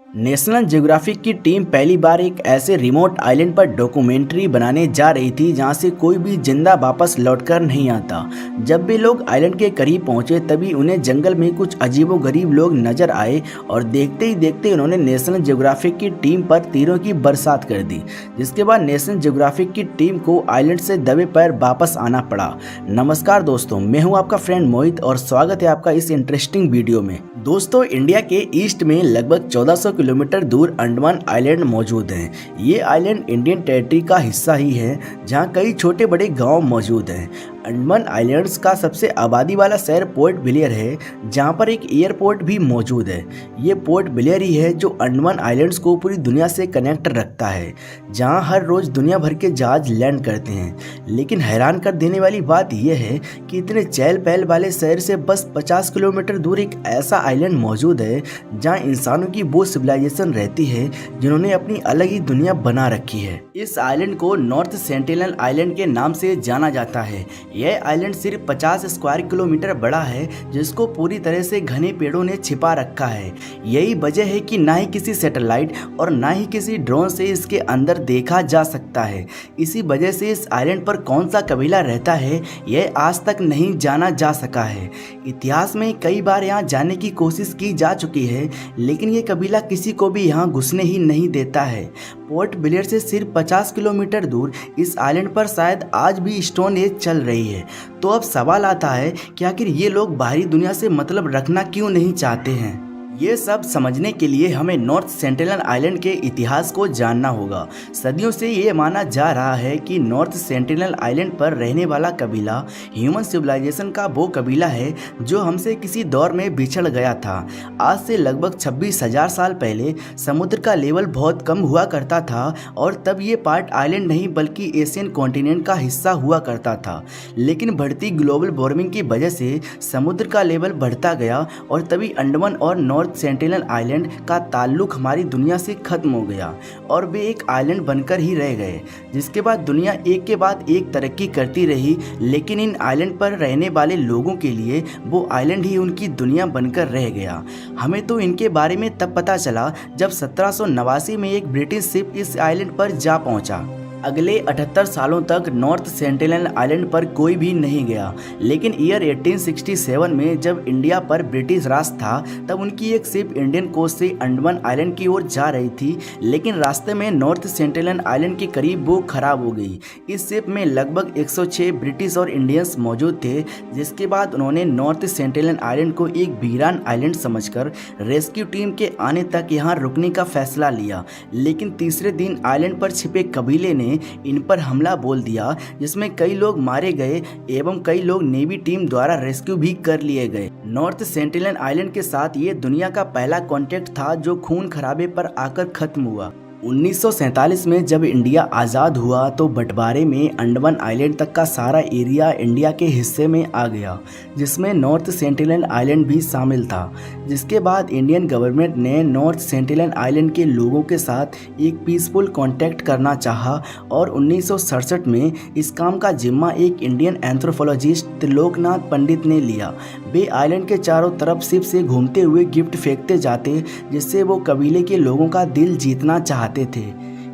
National geographic की team पहली बार एक ऐसे रिमोट आइलैंड पर डॉक्यूमेंट्री बनाने जा रही थी जहां से कोई भी जिंदा वापस लौटकर नहीं आता। जब भी लोग आइलैंड के करीब पहुंचे तभी उन्हें जंगल में कुछ अजीबोगरीब लोग नजर आए और देखते ही देखते उन्होंने नेशनल ज्योग्राफिक की टीम पर तीरों की बरसात कर दी, जिसके बाद नेशनल ज्योग्राफिक की टीम को आइलैंड से दबे पैर वापस आना पड़ा। नमस्कार दोस्तों, मैं हूं आपका फ्रेंड मोहित और स्वागत है आपका इस इंटरेस्टिंग वीडियो में। दोस्तों, इंडिया के ईस्ट में लगभग 1400 किलोमीटर दूर अंडमान आइलैंड मौजूद हैं। ये आइलैंड इंडियन टेरिटरी का हिस्सा ही है, जहाँ कई छोटे बड़े गांव मौजूद हैं। अंडमान आइलैंड्स का सबसे आबादी वाला शहर पोर्ट ब्लेयर है, जहाँ पर एक एयरपोर्ट भी मौजूद है। ये पोर्ट ब्लेयर ही है जो अंडमान आइलैंड्स को पूरी दुनिया से कनेक्ट रखता है, जहाँ हर रोज दुनिया भर के जहाज लैंड करते हैं। लेकिन हैरान कर देने वाली बात यह है कि इतने चहल पहल वाले शहर से बस 50 किलोमीटर दूर एक ऐसा आइलैंड मौजूद है जहाँ इंसानों की वो सिविलाइजेशन रहती है जिन्होंने अपनी अलग ही दुनिया बना रखी है। इस आइलैंड को नॉर्थ सेंटिनल आइलैंड के नाम से जाना जाता है। यह आइलैंड सिर्फ 50 स्क्वायर किलोमीटर बड़ा है, जिसको पूरी तरह से घने पेड़ों ने छिपा रखा है। यही वजह है कि ना ही किसी सैटेलाइट और ना ही किसी ड्रोन से इसके अंदर देखा जा सकता है। इसी वजह से इस आइलैंड पर कौन सा कबीला रहता है यह आज तक नहीं जाना जा सका है। इतिहास में कई बार यहाँ जाने की कोशिश की जा चुकी है, लेकिन ये कबीला किसी को भी यहाँ घुसने ही नहीं देता है। पोर्ट ब्लेयर से सिर्फ 50 किलोमीटर दूर इस आइलैंड पर शायद आज भी स्टोन एज चल रही है। तो अब सवाल आता है कि आखिर ये लोग बाहरी दुनिया से मतलब रखना क्यों नहीं चाहते हैं। ये सब समझने के लिए हमें नॉर्थ सेंटिनल आइलैंड के इतिहास को जानना होगा। सदियों से ये माना जा रहा है कि नॉर्थ सेंटिनल आइलैंड पर रहने वाला कबीला ह्यूमन सिविलाइजेशन का वो कबीला है जो हमसे किसी दौर में बिछड़ गया था। आज से लगभग 26,000 साल पहले समुद्र का लेवल बहुत कम हुआ करता था और तब ये पार्ट आइलैंड नहीं बल्कि एशियन कॉन्टिनेंट का हिस्सा हुआ करता था। लेकिन बढ़ती ग्लोबल वार्मिंग की वजह से समुद्र का लेवल बढ़ता गया और तभी अंडमान और नॉर्थ सेंटिनल आइलैंड का ताल्लुक हमारी दुनिया से खत्म हो गया और वे एक आइलैंड बनकर ही रह गए। जिसके बाद दुनिया एक के बाद एक तरक्की करती रही, लेकिन इन आइलैंड पर रहने वाले लोगों के लिए वो आइलैंड ही उनकी दुनिया बनकर रह गया। हमें तो इनके बारे में तब पता चला जब 1789 में एक ब्रिटिश शिप इस आइलैंड पर जा पहुंचा। अगले 78 सालों तक नॉर्थ सेंटिनल आइलैंड पर कोई भी नहीं गया, लेकिन ईयर 1867 में जब इंडिया पर ब्रिटिश राज था तब उनकी एक शिप इंडियन कोस्ट से अंडमान आइलैंड की ओर जा रही थी, लेकिन रास्ते में नॉर्थ सेंटिनल आइलैंड के करीब वो खराब हो गई। इस शिप में लगभग 106 ब्रिटिश और इंडियंस मौजूद थे, जिसके बाद उन्होंने नॉर्थ सेंटिनल आइलैंड को एक वीरान आइलैंड समझकर रेस्क्यू टीम के आने तक यहाँ रुकने का फैसला लिया। लेकिन तीसरे दिन आइलैंड पर छिपे कबीले ने इन पर हमला बोल दिया, जिसमें कई लोग मारे गए एवं कई लोग नेवी टीम द्वारा रेस्क्यू भी कर लिए गए। नॉर्थ सेंटिनल आइलैंड के साथ ये दुनिया का पहला कॉन्टैक्ट था जो खून खराबे पर आकर खत्म हुआ। 1947 में जब इंडिया आज़ाद हुआ तो बंटवारे में अंडमान आइलैंड तक का सारा एरिया इंडिया के हिस्से में आ गया, जिसमें नॉर्थ सेंटिनल आइलैंड भी शामिल था। जिसके बाद इंडियन गवर्नमेंट ने नॉर्थ सेंटिनल आइलैंड के लोगों के साथ एक पीसफुल कॉन्टैक्ट करना चाहा और 1967 में इस काम का जिम्मा एक इंडियन एंथ्रोपोलॉजिस्ट त्रिलोकनाथ पंडित ने लिया। वे आइलैंड के चारों तरफ शिप से घूमते हुए गिफ्ट फेंकते जाते, जिससे वो कबीले के लोगों का दिल जीतना चाहते थे।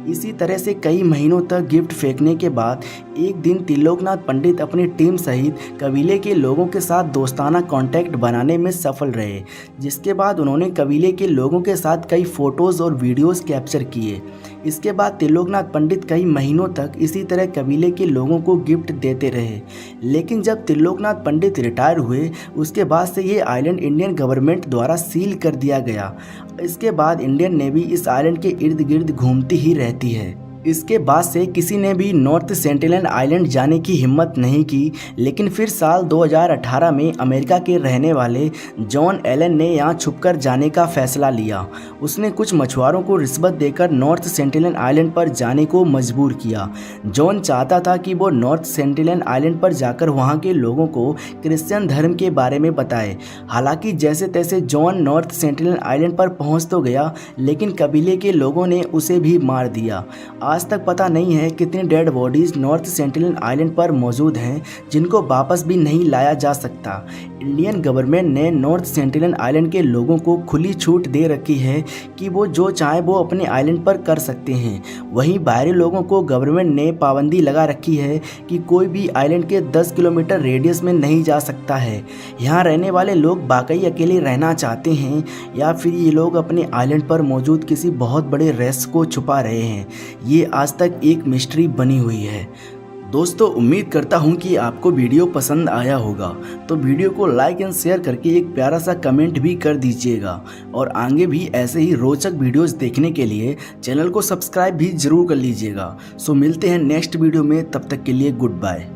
इसी तरह से कई महीनों तक गिफ्ट फेंकने के बाद एक दिन त्रिलोकनाथ पंडित अपनी टीम सहित कबीले के लोगों के साथ दोस्ताना कांटेक्ट बनाने में सफल रहे, जिसके बाद उन्होंने कबीले के लोगों के साथ कई फोटोज़ और वीडियोस कैप्चर किए। इसके बाद त्रिलोकनाथ पंडित कई महीनों तक इसी तरह कबीले के लोगों को गिफ्ट देते रहे। लेकिन जब त्रिलोकनाथ पंडित रिटायर हुए उसके बाद से ये आइलैंड इंडियन गवर्नमेंट द्वारा सील कर दिया गया। इसके बाद इंडियन नेवी इस आइलैंड के इर्द गिर्द घूमती ही रहती है। इसके बाद से किसी ने भी नॉर्थ सेंटिनल आइलैंड जाने की हिम्मत नहीं की, लेकिन फिर साल 2018 में अमेरिका के रहने वाले जॉन एलन ने यहाँ छुपकर जाने का फैसला लिया। उसने कुछ मछुआरों को रिश्वत देकर नॉर्थ सेंटिनल आइलैंड पर जाने को मजबूर किया। जॉन चाहता था कि वो नॉर्थ सेंटिनल आइलैंड पर जाकर वहाँ के लोगों को क्रिश्चियन धर्म के बारे में बताए। हालांकि जैसे तैसे जॉन नॉर्थ सेंटिनल आइलैंड पर पहुँच तो गया, लेकिन कबीले के लोगों ने उसे भी मार दिया। आज तक पता नहीं है कितनी dead bodies north sentinel island पर मौजूद हैं जिनको वापस भी नहीं लाया जा सकता। इंडियन गवर्नमेंट ने नॉर्थ सेंटिनल आइलैंड के लोगों को खुली छूट दे रखी है कि वो जो चाहे वो अपने आइलैंड पर कर सकते हैं। वहीं बाहरी लोगों को गवर्नमेंट ने पाबंदी लगा रखी है कि कोई भी आइलैंड के 10 किलोमीटर रेडियस में नहीं जा सकता है। यहाँ रहने वाले लोग वाकई अकेले रहना चाहते हैं या फिर ये लोग अपने आइलैंड पर मौजूद किसी बहुत बड़े रहस्य को छुपा रहे हैं, ये आज तक एक मिस्ट्री बनी हुई है। दोस्तों, उम्मीद करता हूँ कि आपको वीडियो पसंद आया होगा, तो वीडियो को लाइक एंड शेयर करके एक प्यारा सा कमेंट भी कर दीजिएगा और आगे भी ऐसे ही रोचक वीडियोस देखने के लिए चैनल को सब्सक्राइब भी जरूर कर लीजिएगा। सो मिलते हैं नेक्स्ट वीडियो में, तब तक के लिए गुड बाय।